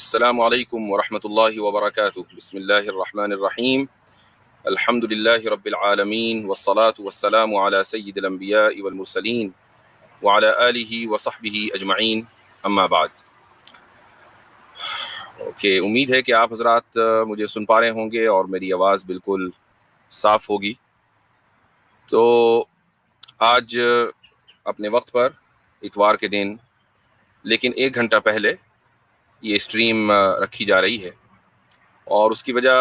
अस्सलामु अलैकुम वरहमतुल्लाहि वबरकातुहू। बिस्मिल्लाहिर्रहमानिर्रहीम। अल्हम्दुलिल्लाहि रब्बिल आलमीन वस्सलातु वस्सलामु अला सय्यिदिल अंबियाइ वल मुरसलीन व अला आलिहि व सहबिहि अजमईन, अम्मा बाद। ओके, उम्मीद है कि आप हजरात मुझे सुन पा रहे होंगे और मेरी आवाज़ बिल्कुल साफ़ होगी। तो आज अपने वक्त पर इतवार के दिन, लेकिन 1 घंटा पहले ये स्ट्रीम रखी जा रही है और उसकी वजह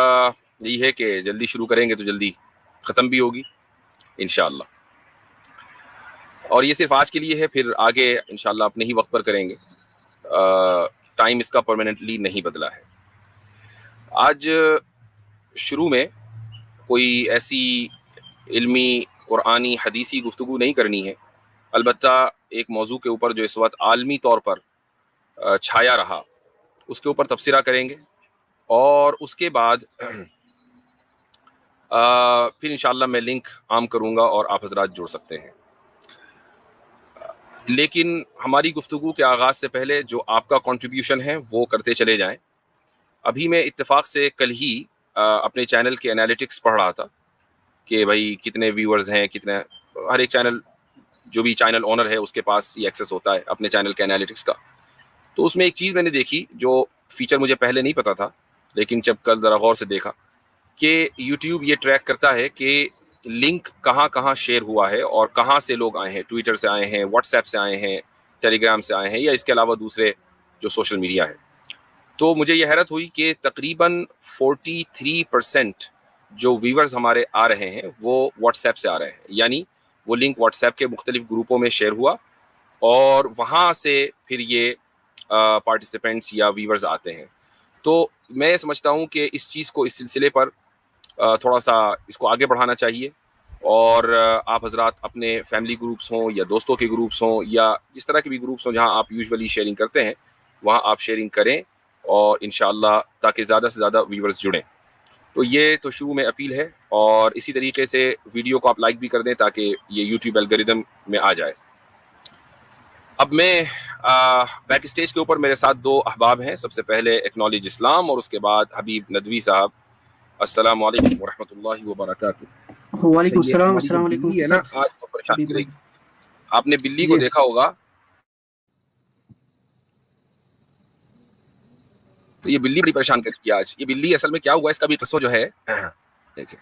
यही है कि जल्दी शुरू करेंगे तो जल्दी ख़त्म भी होगी इंशाअल्लाह। और ये सिर्फ आज के लिए है, फिर आगे इंशाअल्लाह अपने ही वक्त पर करेंगे। टाइम इसका परमानेंटली नहीं बदला है। आज शुरू में कोई ऐसी इल्मी कुरानी हदीसी गुफ्तगू नहीं करनी है, अलबत्ता एक मौजू के ऊपर जो इस वक्त आलमी तौर पर छाया रहा उसके ऊपर तबसरा करेंगे और उसके बाद फिर इंशाअल्लाह मैं लिंक आम करूँगा और आप हजरात जुड़ सकते हैं। लेकिन हमारी गुफ्तगू के आगाज़ से पहले जो आपका कंट्रीब्यूशन है वो करते चले जाएं। अभी मैं इत्तेफाक से कल ही अपने चैनल के एनालिटिक्स पढ़ रहा था कि भाई कितने व्यूअर्स हैं, कितने, हर एक चैनल, जो भी चैनल ओनर है उसके पास ये एक्सेस होता है अपने चैनल के एनालिटिक्स का। तो उसमें एक चीज़ मैंने देखी जो फीचर मुझे पहले नहीं पता था, लेकिन जब कल ज़रा गौर से देखा कि यूट्यूब ये ट्रैक करता है कि लिंक कहाँ कहाँ शेयर हुआ है और कहाँ से लोग आए हैं। ट्विटर से आए हैं, व्हाट्सएप से आए हैं, टेलीग्राम से आए हैं, या इसके अलावा दूसरे जो सोशल मीडिया है। तो मुझे ये हैरत हुई कि तकरीबन 43% जो व्यूवर्स हमारे आ रहे हैं वो व्हाट्सएप से आ रहे हैं, यानी वो लिंक व्हाट्सएप के मुख्तलिफ ग्रुपों में शेयर हुआ और वहाँ से फिर ये पार्टिसिपेंट्स या व्यूवर्स आते हैं। तो मैं समझता हूँ कि इस चीज़ को, इस सिलसिले पर थोड़ा सा इसको आगे बढ़ाना चाहिए और आप हजरात अपने फैमिली ग्रुप्स हों या दोस्तों के ग्रुप्स हों या जिस तरह के भी ग्रुप्स हों जहाँ आप यूजुअली शेयरिंग करते हैं, वहाँ आप शेयरिंग करें और इंशाअल्लाह ताकि ज़्यादा से ज़्यादा व्यूवर्स जुड़ें। तो ये तो शुरू में अपील है और इसी तरीके से वीडियो को आप लाइक भी कर दें ताकि ये यूट्यूब एल्गोरिदम में आ जाए। अब मैं बैक स्टेज के ऊपर मेरे साथ 2 अहबाब हैं। सबसे पहले एक्नॉलेज इस्लाम और उसके बाद हबीब नदवी साहब। अस्सलाम वालेकुम वरहमतुल्लाहि वबरकातुहू। वालेकुम ये सलाम, हमारी जो अस्सलाम वालेकुम बिल्ली है ना, आज तो परेशान हबीब भाई। करेगी। आपने बिल्ली को जी देखा होगा, तो ये बिल्ली बड़ी परेशान करेगी आज। ये बिल्ली असल में क्या हुआ, इसका भी किस्सा जो है, देखें,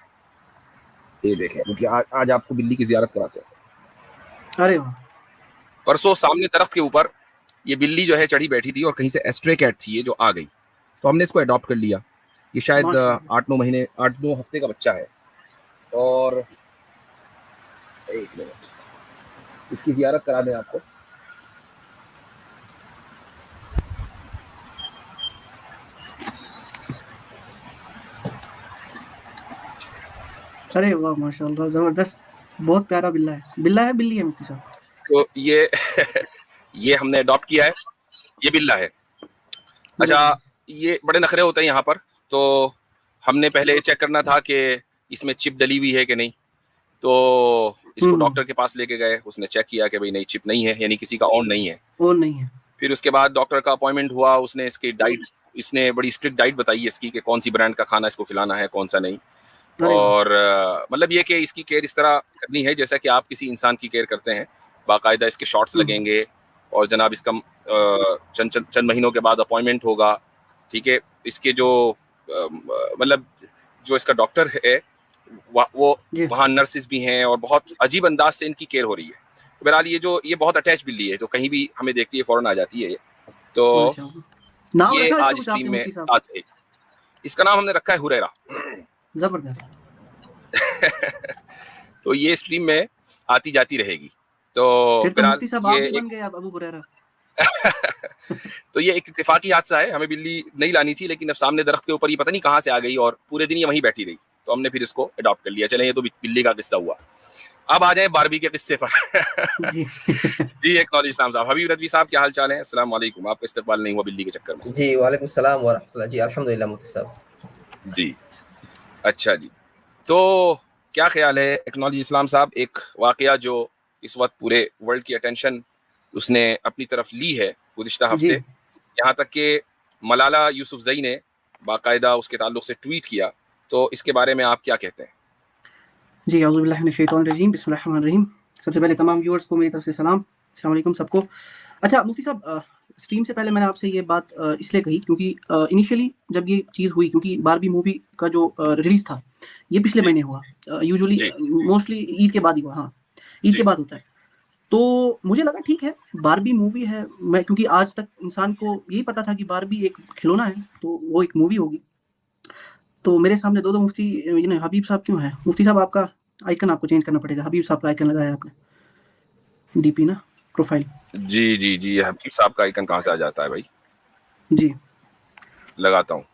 ये देखें, क्योंकि आज आपको बिल्ली की ज़ियारत कराते हैं। अरे वाह, परसों सामने दरख्त के ऊपर ये बिल्ली जो है चढ़ी बैठी थी और कहीं से एस्ट्रे कैट थी ये जो आ गई, तो हमने इसको अडॉप्ट कर लिया। ये शायद माशाल्लाह। 8-9 महीने, 8-9 हफ्ते का बच्चा है। और एक मिनट, इसकी ज़ियारत करा दें आपको। अरे वाह, माशाल्लाह, जबरदस्त, बहुत प्यारा बिल्ला है। बिल्ला है, बिल्ली है मुफ्ती साहब? तो ये ये हमने अडॉप्ट किया है, ये बिल्ला है। अच्छा, ये बड़े नखरे होते हैं यहाँ पर, तो हमने पहले चेक करना था कि इसमें चिप डली हुई है कि नहीं। तो इसको डॉक्टर के पास लेके गए, उसने चेक किया कि भाई नहीं, चिप नहीं है, यानी किसी का ऑन नहीं है। वो नहीं है। फिर उसके बाद डॉक्टर का अपॉइंटमेंट हुआ, उसने इसकी डाइट, इसने बड़ी स्ट्रिक्ट डाइट बताई है इसकी कि कौन सी ब्रांड का खाना इसको खिलाना है, कौन सा नहीं। अरे वाह, और मतलब ये कि इसकी केयर इस तरह करनी है जैसा कि आप किसी इंसान की केयर करते हैं। बाकायदा इसके शॉट्स लगेंगे और जनाब इसका चंद महीनों के बाद अपॉइंटमेंट होगा, ठीक है। इसके जो मतलब जो इसका डॉक्टर है वो जी वहाँ नर्सिस भी हैं और बहुत अजीब अंदाज से इनकी केयर हो रही है। बहरहाल ये बहुत अटैच बिल्ली है, तो कहीं भी हमें देखती है फ़ौरन आ जाती है ये। तो माशाल्लाह। नाम ये रखा इसका आज कुछ स्ट्रीम आपने में मुफ्ती साहब? साथ है। इसका नाम हमने रखा है हुरैरा। जबरदस्त। तो ये स्ट्रीम में आती जाती रहेगी। तो फिर तो बहरहाल मुफ्ती साहब आप ये भी बन एक गए अब अबू हुरैरा। तो ये एक इत्तेफाकी हादसा है। हमें बिल्ली नहीं लानी थी, लेकिन अब सामने दरख्त के ऊपर ये पता नहीं कहाँ से आ गई और पूरे दिन ये वहीं बैठी रही, तो हमने फिर इसको अडॉप्ट कर लिया। चलें, ये तो बिल्ली का किस्सा हुआ। अब आ जाए बारबी के किस्से पर। जी जी, एक नॉलेज इस्लाम साहब। हबीब रजवी साहब, क्या हाल चाल है? अस्सलाम वालेकुम। आपका इस्तकबाल नहीं हुआ बिल्ली के चक्कर में। जी, वालेकुम सलाम व रहमतुल्लाह। जी, अल्हम्दुलिल्लाह मुफ्ती साहब। जी, अच्छा जी। तो क्या ख्याल है एक्नॉलेज इस्लाम साहब, एक वाकया जो इस वक्त पूरे वर्ल्ड की अटेंशन उसने अपनी तरफ ली है गुज़िश्ता जी हफ्ते, यहाँ तक कि मलाला यूसुफजई ने बाकायदा उसके ताल्लुक से ट्वीट किया, तो इसके बारे में आप क्या कहते हैं? जी, औज़ु बिल्लाहि मिनश शैतानिर रजीम, बिस्मिल्लाहिर रहमानिर रहीम। सबसे पहले तमाम व्यूअर्स को मेरी तरफ से सलाम, अस्सलाम वालेकुम सबको। अच्छा मुफ्ती साहब, स्ट्रीम से पहले मैंने आपसे ये बात इसलिए कही क्योंकि इनिशियली जब ये चीज़ हुई, क्योंकि बारबी मूवी का जो रिलीज़ था ये पिछले जी महीने हुआ, यूजुअली जी मोस्टली ईद के बाद ही हुआ। हाँ, ईद जी के बाद होता है। तो मुझे लगा ठीक है, बारबी मूवी है, मैं क्योंकि आज तक इंसान को यही पता था कि बारबी एक खिलौना है, तो वो एक मूवी होगी। तो मेरे सामने 2-2 मुफ्ती ये ना हबीब साहब क्यों हैं? मुफ्ती साहब आपका आइकन आपको चेंज करना पड़ेगा, हबीब साहब का आइकन लगाया है आपने, डीपी ना, प्रोफाइल। जी जी जी, हबीब साहब का आइकन कहाँ से आ जाता है भाई? जी, लगाता हूँ।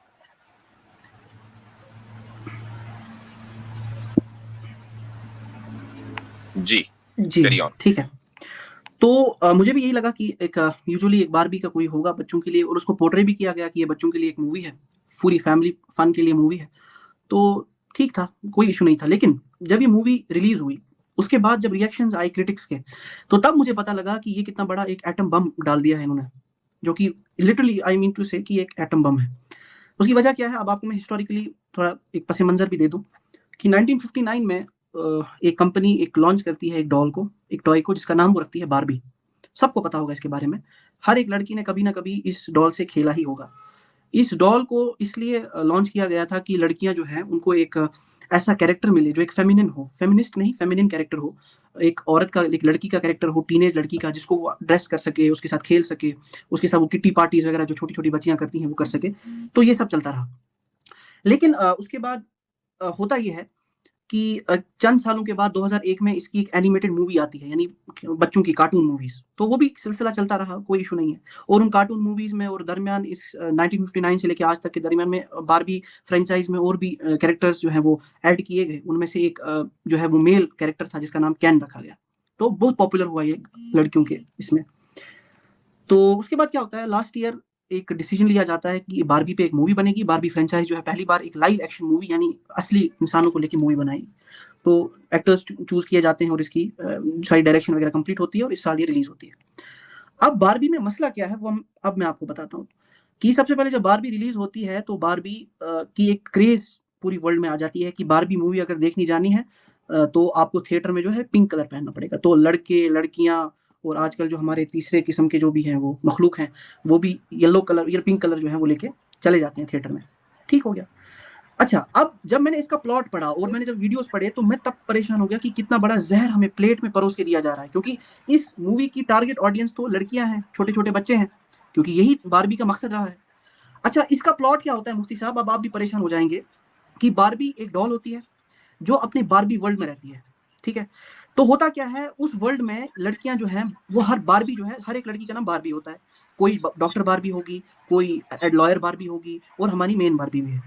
जी, जी, कैरी ऑन। ठीक है। तो मुझे भी यही लगा कि एक यूजुअली एक बारबी का कोई होगा बच्चों के लिए, और उसको पोर्ट्रे भी किया गया कि ये बच्चों के लिए एक मूवी है, पूरी फैमिली फन के लिए मूवी है। तो ठीक था, कोई इश्यू नहीं था। लेकिन जब ये मूवी रिलीज़ हुई, उसके बाद जब रिएक्शंस आए क्रिटिक्स के, तो तब मुझे पता लगा कि ये कितना बड़ा एक एटम बम डाल दिया है इन्होंने, जो कि लिटरली आई मीन टू से कि एक एटम बम है। उसकी वजह क्या है? अब आपको मैं हिस्टोरिकली थोड़ा एक पस मंज़र भी दे दूँ कि 1959 में एक कंपनी एक लॉन्च करती है एक डॉल को, एक टॉय को, जिसका नाम वो रखती है बारबी। सबको पता होगा इसके बारे में। हर एक लड़की ने कभी न कभी इस डॉल से खेला ही होगा। इस डॉल को इसलिए लॉन्च किया गया था कि लड़कियाँ जो हैं उनको एक ऐसा कैरेक्टर मिले जो एक फेमिनिन हो, फेमिनिस्ट नहीं फेमिनिन कैरेक्टर हो। एक औरत का, एक लड़की का कैरेक्टर हो, टीनेज लड़की का, जिसको वो ड्रेस कर सके, उसके साथ खेल सके, उसके साथ वो किट्टी पार्टीज़ वगैरह जो छोटी-छोटी बच्चियाँ करती हैं वो कर सके। तो ये सब चलता रहा। लेकिन उसके बाद होता ये है कि चंद सालों के बाद 2001 में इसकी एक एनिमेटेड मूवी आती है, यानी बच्चों की कार्टून मूवीज़। तो वो भी एक सिलसिला चलता रहा, कोई इश्यू नहीं है। और उन कार्टून मूवीज़ में और दरमियान इस 1959 से लेके आज तक के दरमियान में बारबी फ्रैंचाइज़ में और भी कैरेक्टर्स जो हैं वो ऐड किए गए। उनमें से एक जो है वो मेल कैरेक्टर था जिसका नाम केन रखा गया। तो बहुत पॉपुलर हुआ ये लड़कियों के इसमें। तो उसके बाद क्या होता है, लास्ट ईयर एक डिसीजन लिया जाता है कि बारबी पे एक मूवी बनेगी। बारबी फ्रैंचाइज़ जो है पहली बार एक लाइव एक्शन मूवी, यानी असली इंसानों को लेके मूवी बनाएगी। तो एक्टर्स चूज़ किए जाते हैं और इसकी सारी डायरेक्शन वगैरह कंप्लीट होती है और इस साल ये रिलीज़ होती है। अब बारबी में मसला क्या है वो अब मैं आपको बताता हूँ कि सबसे पहले जब बारबी रिलीज़ होती है तो बारबी की एक क्रेज़ पूरी वर्ल्ड में आ जाती है कि बारबी मूवी अगर देखनी जानी है तो आपको थिएटर में जो है पिंक कलर पहनना पड़ेगा। तो लड़के, लड़कियाँ और आजकल जो हमारे तीसरे किस्म के जो भी हैं वो मखलूक हैं, वो भी येलो कलर या पिंक कलर जो है वो लेके चले जाते हैं थिएटर में। ठीक हो गया। अच्छा, अब जब मैंने इसका प्लॉट पढ़ा और मैंने जब वीडियोज़ पढ़े तो मैं तब परेशान हो गया कि कितना बड़ा ज़हर हमें प्लेट में परोस के दिया जा रहा है। क्योंकि इस मूवी की टारगेट ऑडियंस तो लड़कियाँ हैं, छोटे-छोटे बच्चे हैं, क्योंकि यही बारबी का मकसद रहा है। अच्छा, इसका प्लॉट क्या होता है मुफ्ती साहब, अब आप भी परेशान हो जाएँगे कि बारबी एक डॉल होती है, जो अपने बारबी वर्ल्ड में रहती है, ठीक है? तो होता क्या है, उस वर्ल्ड में लड़कियाँ जो हैं, वो हर बारबी जो है, हर एक लड़की का नाम बारबी होता है। कोई ब डॉक्टर बारबी होगी, कोई लॉयर बारबी होगी और हमारी मेन बारबी भी है।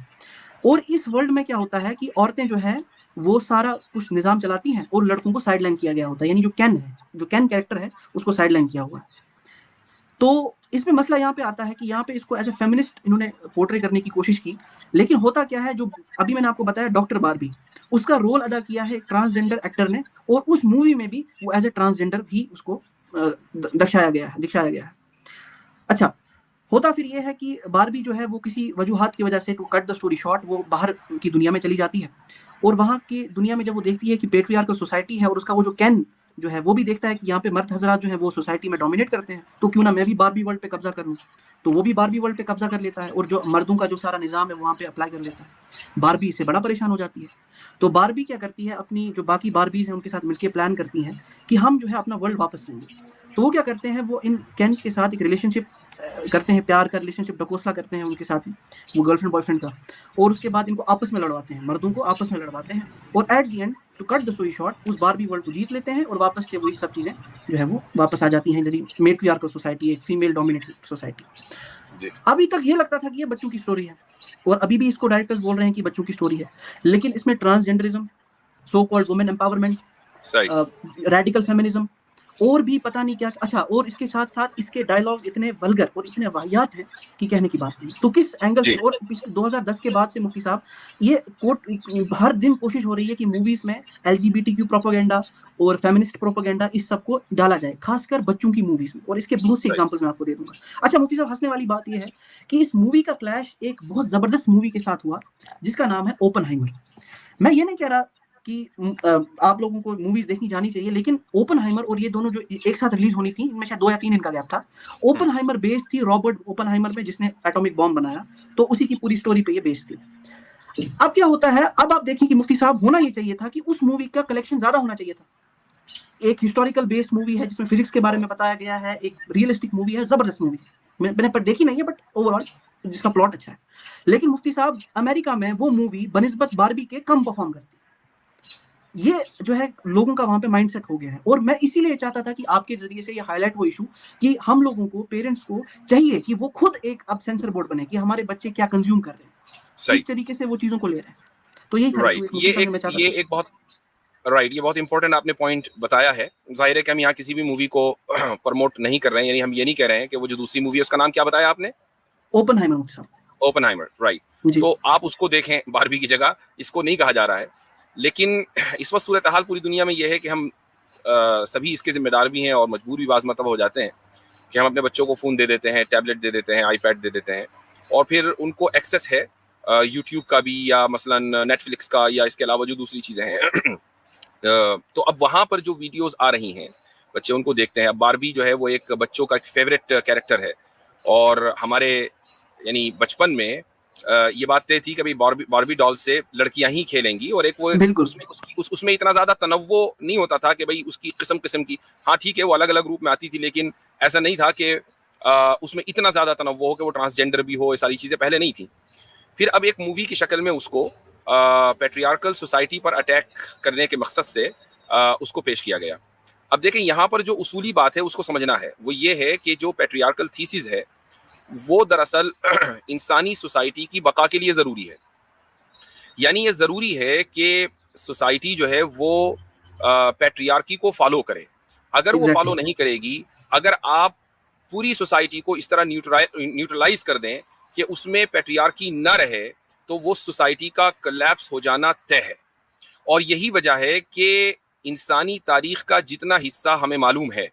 और इस वर्ल्ड में क्या होता है कि औरतें जो हैं, वो सारा कुछ निज़ाम चलाती हैं और लड़कों को साइडलाइन किया गया होता है। यानी जो केन है, जो केन कैरेक्टर है, उसको साइडलाइन किया हुआ है। तो इसमें मसला यहाँ पे आता है कि यहाँ पे इसको एज़ अ फेमिनिस्ट इन्होंने पोर्ट्रे करने की कोशिश की। लेकिन होता क्या है, जो अभी मैंने आपको बताया डॉक्टर बारबी, उसका रोल अदा किया है एक ट्रांसजेंडर एक्टर ने और उस मूवी में भी वो एज़ अ ट्रांसजेंडर भी उसको दर्शाया गया है, दिखाया गया है। अच्छा, होता फिर ये है कि बारबी जो है वो किसी वजूहात की वजह से, to cut the story short, वो बाहर की दुनिया में चली जाती है और वहाँ की दुनिया में जब वो देखती है कि पेट्रियार्कल सोसाइटी है और उसका वो जो केन जो है वो भी देखता है कि यहाँ पे मर्द हज़रात जो है वो सोसाइटी में डोमिनेट करते हैं, तो क्यों ना मैं भी बारबी वर्ल्ड पे कब्जा कर लूँ। तो वो भी बारबी वर्ल्ड पे कब्जा कर लेता है और जो मर्दों का जो सारा निज़ाम है वहाँ पे अप्लाई कर लेता है। बारबी इससे बड़ा परेशान हो जाती है। तो बारबी क्या करती है, अपनी जो बाकी बारबीज़ हैं उनके साथ मिलके प्लान करती हैं कि हम जो है अपना वर्ल्ड वापस लेंगे। तो वो क्या करते हैं, वो इन केन्स के साथ एक रिलेशनशिप करते हैं, प्यार का रिलेशनशिप ढकोसला करते हैं उनके साथ, वो गर्लफ्रेंड बॉयफ्रेंड का, और उसके बाद इनको आपस में लड़वाते हैं, मर्दों को आपस में लड़वाते हैं और at the end to cut the story short उस बारबी वर्ल्ड को जीत लेते हैं और वापस से वही सब चीज़ें जो है वो वापस आ जाती हैं, यदि मेट्रियार्कल सोसाइटी, एक फीमेल डोमिनेटेड सोसाइटी। अभी तक ये लगता था कि ये बच्चों की स्टोरी है और अभी भी इसको डायरेक्टर्स बोल रहे हैं कि बच्चों की स्टोरी है, लेकिन इसमें transgenderism, so called women empowerment, radical feminism और भी पता नहीं क्या। अच्छा, और इसके साथ साथ इसके डायलॉग इतने वल्गर और इतने वाहियात हैं कि कहने की बात नहीं। तो किस एंगल से, जी और 2010 के बाद से मुफ्ती साहब ये हर दिन कोशिश हो रही है कि मूवीज में LGBTQ प्रोपेगेंडा और फेमिनिस्ट प्रोपेगेंडा इस सब को डाला जाए, खासकर बच्चों की मूवीज में, और इसके बहुत से राइट एग्जांपल्स मैं आपको दे दूंगा। अच्छा मुफ्ती साहब, हंसने वाली बात यह है कि इस मूवी का क्लैश एक बहुत जबरदस्त मूवी के साथ हुआ जिसका नाम है ओपनहाइमर। मैं ये नहीं कह रहा कि आप लोगों को मूवीज देखनी जानी चाहिए, लेकिन ओपनहाइमर और ये दोनों जो एक साथ रिलीज होनी थी, इनमें शायद 2 या 3 दिन का गैप था। ओपनहाइमर बेस्ड थी रॉबर्ट ओपनहाइमर में, जिसने एटॉमिक बॉम्ब बनाया, तो उसी की पूरी स्टोरी पे ये बेस्ड थी। अब क्या होता है, अब आप देखें कि मुफ्ती साहब, होना ये चाहिए था कि उस मूवी का कलेक्शन ज्यादा होना चाहिए था। एक हिस्टोरिकल बेस्ड मूवी है जिसमें फिजिक्स के बारे में बताया गया है, एक रियलिस्टिक मूवी है, जबरदस्त मूवी। मैंने पर देखी नहीं है, बट ओवरऑल जिसका प्लॉट अच्छा है। लेकिन मुफ्ती साहब, अमेरिका में वो मूवी बनिस्बत बारबी के कम परफॉर्म करती है। ये जो है लोगों का वहां पे माइंडसेट हो गया है, और मैं इसीलिए चाहता था कि आपके जरिए से ये हाईलाइट हो इशू कि हम लोगों को, पेरेंट्स को चाहिए कि वो खुद एक अब सेंसर बोर्ड बने कि हमारे बच्चे क्या कंज्यूम कर रहे हैं, सही किस तरीके से वो चीजों को ले रहे हैं। तो यही था राइट इशू, एक मुफ्ती साहब मैं चाहता ये था। एक बहुत राइट ये बहुत इंपॉर्टेंट आपने पॉइंट बताया है। जाहिर है कि हम यहाँ किसी भी मूवी को प्रमोट नहीं कर रहे हैं, यानी हम ये नहीं कह रहे हैं कि वो जो दूसरी मूवी है उसका नाम क्या बताया आपने? ओपनहाइमर मुफ्ती साहब। Oppenheimer, right. जी तो आप उसको देखें बारबी की जगह, इसको नहीं कहा जा रहा है। लेकिन इस वक्त सूरत हाल पूरी दुनिया में यह है कि हम सभी इसके जिम्मेदार भी हैं और मजबूर भी बाज़ मरतबा हो जाते हैं कि हम अपने बच्चों को फ़ोन दे देते हैं, टैबलेट दे देते हैं, आईपैड दे देते हैं, और फिर उनको एक्सेस है यूट्यूब का भी, या मसलन नेटफ्लिक्स का, या इसके अलावा जो दूसरी चीज़ें हैं। तो अब वहाँ पर जो वीडियोस आ रही हैं, बच्चे उनको देखते हैं। अब बारबी जो है वो एक बच्चों का एक फेवरेट कैरेक्टर है, और हमारे यानी बचपन में ये बात तय थी कि भाई बारबी बारबी डॉल से लड़कियां ही खेलेंगी, और एक वो बिल्कुल उसमें इतना ज्यादा तनव्वो नहीं होता था कि भाई उसकी किस्म किस्म की, हाँ ठीक है वो अलग अलग रूप में आती थी, लेकिन ऐसा नहीं था कि उसमें इतना ज्यादा तनव्वो हो कि वो ट्रांसजेंडर भी हो, ये सारी चीजें पहले नहीं थी। फिर अब एक मूवी की शक्ल में उसको पैट्रियार्कल सोसाइटी पर अटैक करने के मकसद से उसको पेश किया गया। अब देखें यहाँ पर जो उसूली बात है उसको समझना है, वो ये है कि जो पैट्रियार्कल थीसिस है वो दरअसल इंसानी सोसाइटी की बका के लिए ज़रूरी है। यानी ये ज़रूरी है कि सोसाइटी जो है वो पैट्रियार्की को फॉलो करे। अगर वो फॉलो नहीं करेगी, अगर आप पूरी सोसाइटी को इस तरह न्यूट्रलाइज कर दें कि उसमें पैट्रियार्की न रहे, तो वो सोसाइटी का कोलैप्स हो जाना तय है। और यही वजह है कि इंसानी तारीख का जितना हिस्सा हमें मालूम है,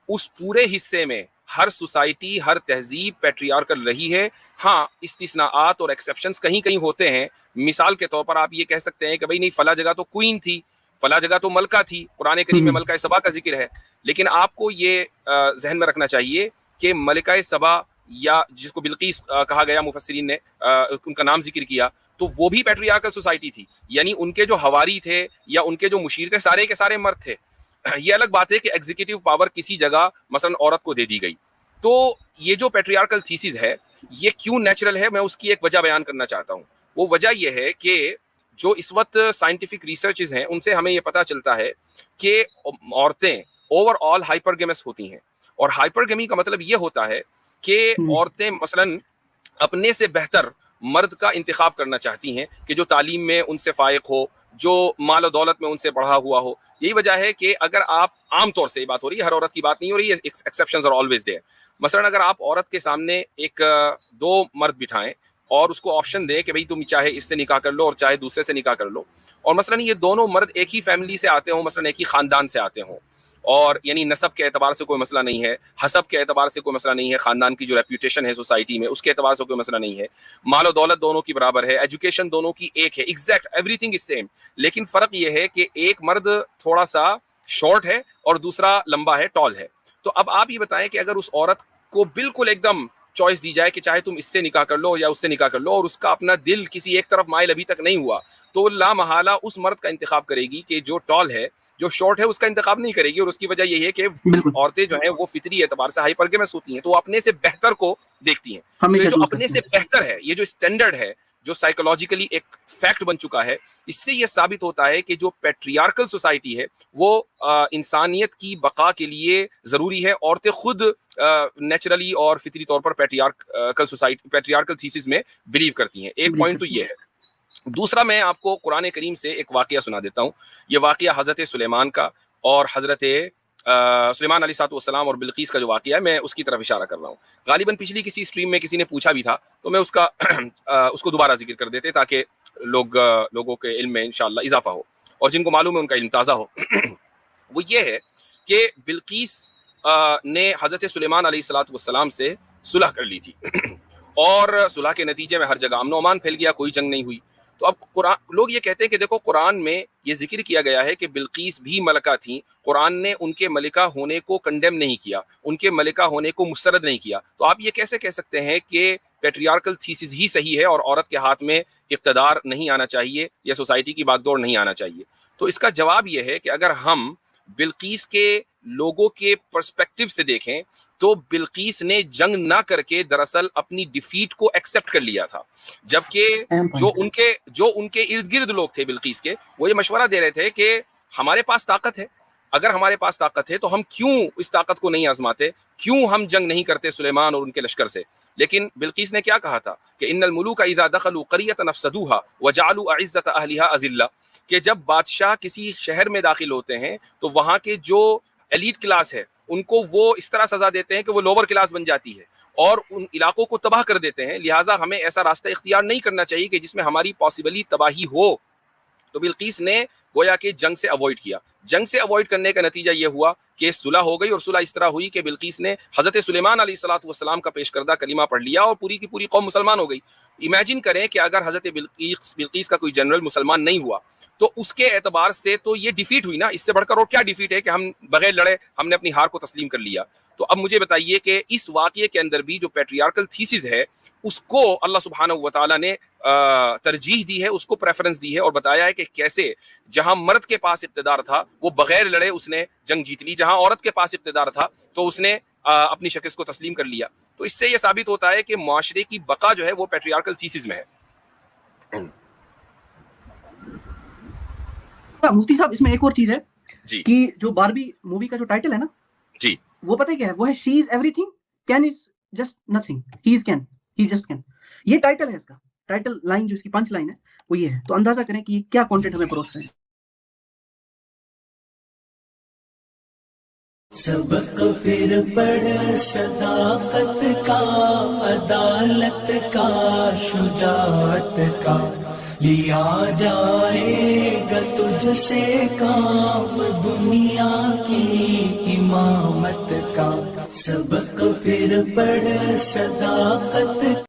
उस पूरे हिस्से में हर सोसाइटी, हर तहजीब पैट्रियार्कल रही है। हाँ, इस्तिस्नाआत और एक्सेप्शंस कहीं कहीं होते हैं। मिसाल के तौर पर आप ये कह सकते हैं कि भाई नहीं, फला जगह तो क्वीन थी, फला जगह तो मलका थी, कुरान करीम में मलका सबा का जिक्र है। लेकिन आपको ये जहन में रखना चाहिए कि मलिका सबा, या जिसको बिल्कीस कहा गया, मुफस्सिरीन ने उनका नाम जिक्र किया, तो वो भी पैट्रियार्कल सोसाइटी थी। यानी उनके जो हवारी थे या उनके जो मुशीर थे, सारे के सारे मर्द थे। ये अलग बात है कि एग्जीक्यूटिव पावर किसी जगह मसलन औरत को दे दी गई। तो ये जो पैट्रियार्कल थीसिस है, ये क्यों नेचुरल है, मैं उसकी एक वजह बयान करना चाहता हूँ। वो वजह ये है कि जो इस वक्त साइंटिफिक रिसर्चेस हैं, उनसे हमें ये पता चलता है कि औरतें ओवरऑल हाइपरगेमस होती हैं। और हाइपरगेमी का मतलब ये होता है कि औरतें मसलन अपने से बेहतर मर्द का इंतखाब करना चाहती हैं कि जो तालीम में उनसे फायक हो, जो माल और दौलत में उनसे बढ़ा हुआ हो। यही वजह है कि अगर आप, आम तौर से ये बात हो रही है, हर औरत की बात नहीं हो रही है, एक्सेप्शंस आर ऑलवेज देयर। मसलन अगर आप औरत के सामने एक दो मर्द बिठाएं और उसको ऑप्शन दें कि भाई तुम चाहे इससे निकाह कर लो और चाहे दूसरे से निकाह कर लो, और मसलन ये दोनों मर्द एक ही फैमिली से आते हों, मसलन एक ही खानदान से आते हों, और यानी नसब के एतबार से कोई मसला नहीं है, हसब के एतबार से कोई मसला नहीं है, खानदान की जो रेप्यूटेशन है सोसाइटी में उसके एतबार से कोई मसला नहीं है, माल और दौलत दोनों की बराबर है, एजुकेशन दोनों की एक है, एग्जैक्ट एवरीथिंग इज सेम। लेकिन फ़र्क यह है कि एक मर्द थोड़ा सा शॉर्ट है और दूसरा लंबा है, टॉल है। तो अब आप ये बताएं कि अगर उस औरत को बिल्कुल एकदम चॉइस दी जाए कि चाहे तुम इससे निकाह कर लो या उससे निकाह कर लो, और उसका अपना दिल किसी एक तरफ माइल अभी तक नहीं हुआ, तो ला महाला उस मर्द का इंतखाब करेगी कि जो टॉल है, जो शॉर्ट है उसका इंतखाब नहीं करेगी। और उसकी वजह यही है कि औरतें जो हैं वो फितरी एतबार से हाइपरगेमस होती हैं, तो वो अपने से बेहतर को देखती हैं। तो ये जो अपने से बेहतर है, ये जो स्टैंडर्ड है, जो साइकोलॉजिकली एक फैक्ट बन चुका है, इससे ये साबित होता है कि जो पैट्रियार्कल सोसाइटी है वो इंसानियत की बका के लिए ज़रूरी है। औरतें खुद नेचुरली और फितरी तौर पर पैट्रियार्कल थीसिस में बिलीव करती हैं। एक पॉइंट तो ये है। दूसरा, मैं आपको कुरान करीम से एक वाक़या सुना देता हूँ। ये वाक़या हज़रत सुलेमान का और हज़रत सुलेमान अलैहिस्सलाम और बिल्कीस का जो वाक़या है, मैं उसकी तरफ इशारा कर रहा हूँ। गालिबन पिछली किसी स्ट्रीम में किसी ने पूछा भी था, तो मैं उसका उसको दोबारा जिक्र कर देते ताकि लोगों के इल्म में इंशाअल्लाह इजाफा हो और जिनको मालूम है उनका इल्म ताज़ा हो। वो ये है कि बिल्कीस ने हज़रत सुलेमान अलैहिस्सलाम से सुलह कर ली थी और सुलह के नतीजे में हर जगह अमन अमान फैल गया, कोई जंग नहीं हुई। तो अब कुरान, लोग ये कहते हैं कि देखो कुरान में ये जिक्र किया गया है कि बिल्कीस भी मलका थी, कुरान ने उनके मलिका होने को कंडेम नहीं किया, उनके मलिका होने को मुस्तरद नहीं किया। तो आप ये कैसे कह सकते हैं कि पैट्रियार्कल थीसिस ही सही है और औरत के हाथ में इक़्तिदार नहीं आना चाहिए या सोसाइटी की बागडोर नहीं आना चाहिए? तो इसका जवाब ये है कि अगर हम बिल्कीस के लोगों के पर्सपेक्टिव से देखें तो बिल्कीस ने जंग ना करके दरअसल अपनी डिफीट को एक्सेप्ट कर लिया था, जबकि जो उनके इर्द गिर्द लोग थे बिल्कीस के, वो ये मशवरा दे रहे थे कि हमारे पास ताकत है, अगर हमारे पास ताकत है तो हम क्यों इस ताकत को नहीं आजमाते, क्यों हम जंग नहीं करते सुलेमान और उनके लश्कर से। लेकिन बिल्कीस ने क्या कहा था कि इन्नल मुलूका इज़ा दखलू क़रियतन अफ़सदूहा व जअलू अइज़्ज़त अहलिहा अज़िल्ला, कि जब बादशाह किसी शहर में दाखिल होते हैं तो वहाँ के जो एलीट क्लास है उनको वो इस तरह सजा देते हैं कि वो लोअर क्लास बन जाती है और उन इलाकों को तबाह कर देते हैं। लिहाजा हमें ऐसा रास्ता इख्तियार नहीं करना चाहिए कि जिसमें हमारी पॉसिबली तबाही हो। तो बिल्कीस ने गोया कि जंग से अवॉइड किया। जंग से अवॉइड करने का नतीजा ये हुआ कि सुलह हो गई और सुलह इस तरह हुई कि बिल्कीस ने हज़रत सुलेमान अलैहिस्सलाम का पेश करदा कलीमा पढ़ लिया और पूरी की पूरी कौम मुसलमान हो गई। इमेजिन करें कि अगर हज़रत बिल्कीस का कोई जनरल मुसलमान नहीं हुआ तो उसके एतबार से तो ये डिफीट हुई ना, इससे बढ़कर और क्या डिफीट है कि हम बगैर लड़े हमने अपनी हार को तस्लीम कर लिया। तो अब मुझे बताइए कि इस वाक़ये के अंदर भी जो पैट्रियार्कल थीसिस है उसको अल्लाह सुब्हानहू व तआला ने तरजीह दी है, उसको प्रेफरेंस दी है और बताया है कि कैसे जहां मर्द के पास इक़्तिदार था वो बगैर लड़े उसने जंग जीत ली, जहां औरत के पास इक़्तिदार था तो उसने अपनी शिकस्त को तस्लीम कर लिया। तो इससे यह साबित होता है कि मुआशरे की बका जो है वो पैट्रियार्कल थीसिस में है। मुफ्ती साहब, इसमें एक और चीज है जी कि जो बारबी मूवी का जो टाइटल है ना जी, वो पता है क्या है? वो है she is everything, can is just nothing, he is can, he just can. ये टाइटल है, इसका टाइटल लाइन जो इसकी पंच लाइन है वो ये है। तो अंदाजा करें कि ये क्या कंटेंट हमें परोस रहे हैं। सबक फिर पढ़ सदाकत का, अदालत का, शुजाअत का, लिया जाएगा तुझसे काम दुनिया की इमामत का। सबक फिर पढ़ सदाकत